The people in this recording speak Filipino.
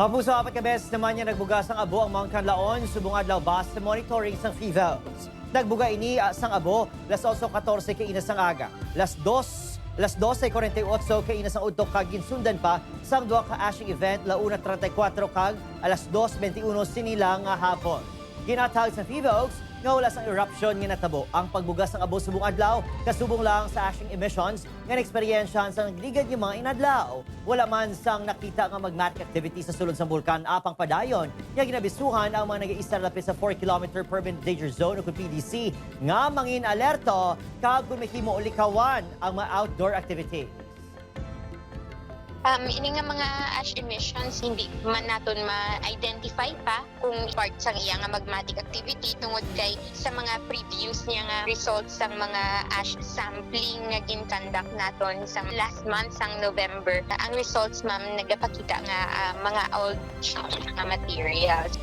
Kapuso, apat ka beses naman niya nagbuga sang abo ang Mount Canlaon, subong adlaw bas sa monitoring sang FIVELS. Nagbuga ini sang abo, las 8:14 kay ina sang aga. Las 12:48 kay ina sang udtok kag ginsundan pa sang duha ka ashing event launa 34 kag alas 2:21 sinilang nga hapon. Ginatag sa FIVELS nga wala sang eruption nga natabo ang pagbugas ng abo subong adlaw kasubong lang sa ashing emissions nga eksperyensya sa nagligad yung mga inadlaw. Wala man sang nakita nga magmatic activity sa sulod sa bulkan apang padayon nga ginabisuhan ang mga nag-iistar lapit sa 4 km permanent danger zone o PDC nga mangin alerto kag kung mahimo ulikawan ang mga outdoor activity. Ini nga mga ash emissions hindi man naton ma-identify pa kung part sang iya nga magmatic activity tungod kay sa mga previous niya nga results sang mga ash sampling nga gin-conduct naton sa last month sang November. Ang results ma'am nagapakita nga mga old nga materials.